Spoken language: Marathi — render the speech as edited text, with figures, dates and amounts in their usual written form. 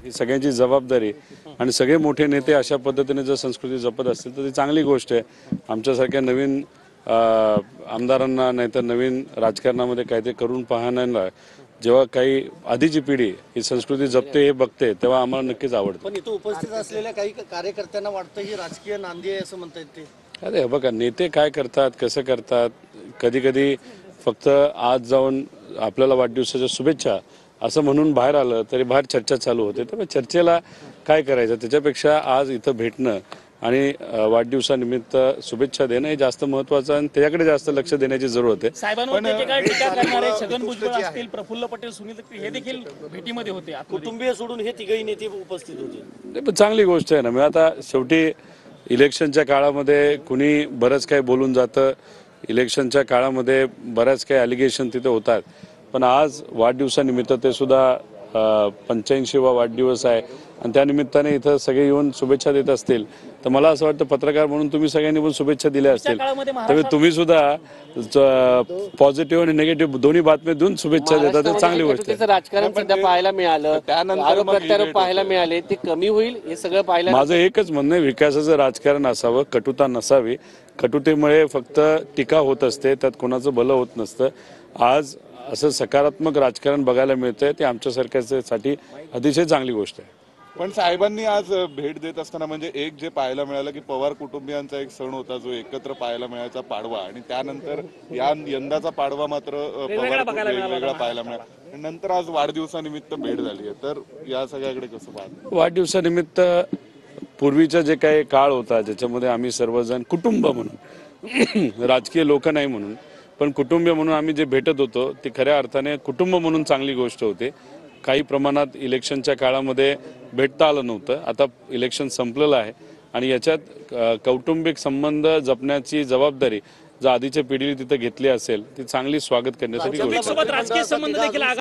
ही सगळ्यांची जबाबदारी आणि सगळे मोठे नेते अशा पद्धतीने जर संस्कृती जपत असतील तर ती चांगली गोष्ट आहे। आमच्यासारख्या नवीन आमदारांना नाहीतर नवीन राजकारणामध्ये काहीतरी करून पाहण्याला जेव्हा काही आधीची पिढी ही संस्कृती जपते हे बघते तेव्हा आम्हाला नक्कीच आवडतं। पण इथं उपस्थित असलेल्या काही कार्यकर्त्यांना वाटतं ही राजकीय नांदी आहे असं म्हणतात ते। अरे बघा नेते काय करतात कसं करतात, कधी कधी फक्त आज जाऊन आपल्याला वाढदिवसाच्या शुभेच्छा असं म्हणून बाहेर आलं तरी बाहेर चर्चा चालू होते। तर चर्चेला काय करायचं, त्याच्यापेक्षा आज इथं भेटणं आणि वाढदिवसानिमित्त शुभेच्छा देणं हे जास्त महत्त्वाचं आणि त्याच्याकडे जास्त लक्ष देण्याची जरूरत आहे। साहेबांवर काय टीका करणारे छगन भुजबळ असतील, प्रफुल्ल पटेल, सुनील हे देखील भेटीमध्ये होते। कुटुंबीय सोडून हे तिघही नेते उपस्थित होते। पण चांगली गोष्ट आहे ना। मग आता शेवटी इलेक्शनच्या काळामध्ये कुणी बरंच काही बोलून जातं, इलेक्शनच्या काळामध्ये बऱ्याच काही ॲलिगेशन तिथे होतात, पण आज वाढदिवसानिमित्त ते सुद्धा 85वा वाढदिवस आहे आणि त्यानिमित्ताने इथं सगळे येऊन शुभेच्छा देत असतील तर मला असं वाटतं पत्रकार म्हणून तुम्ही सगळ्यांनी पण शुभेच्छा दिल्या असतील तर तुम्ही सुद्धा पॉझिटिव्ह आणि निगेटिव्ह दोन्ही बातम्या देऊन शुभेच्छा देतात, तर चांगली गोष्ट आहे। राजकारण सध्या पाहायला मिळालं, आरोप प्रत्यारोप पाहायला मिळाले, ते कमी होईल हे सगळं पाहायला। माझं एकच म्हणणं आहे, विकासाचं राजकारण असावं, कटुता नसावी। कटुतेमुळे फक्त टीका होत असते, त्यात कोणाचं भलं होत नसतं। आज असं सकारात्मक राजकारण बघायला मिळतंय, ते आमच्यासारख्यासाठी अतिशय चांगली गोष्ट आहे। पण साहेबांनी आज भेट देत असताना म्हणजे एक जे पाहायला मिळालं की पवार कुटुंबियांचा एक सण होता जो एकत्र पाहायला मिळायचा पाडवा, आणि त्यानंतर यंदाचा पाडवा मात्र वेगवेगळा पाहायला मिळाला। नंतर आज वाढदिवसानिमित्त भेट झाली आहे, तर या सगळ्याकडे कसं पाहतो? वाढदिवसानिमित्त पूर्वीचा जे काही काळ होता ज्याच्यामध्ये आम्ही सर्वजण कुटुंब म्हणून राजकीय लोक नाही म्हणून पण कुटुंबीय म्हणून आम्ही जे भेटत होतो ती खऱ्या अर्थाने कुटुंब म्हणून चांगली गोष्ट होती। काही प्रमाणात इलेक्शनच्या काळामध्ये भेटता आलं नव्हतं, आता इलेक्शन संपलेलं आहे आणि याच्यात कौटुंबिक संबंध जपण्याची जबाबदारी जर आधीच्या पिढीने तिथे घेतली असेल ती चांगली स्वागत करण्यासाठी गोष्ट आहे।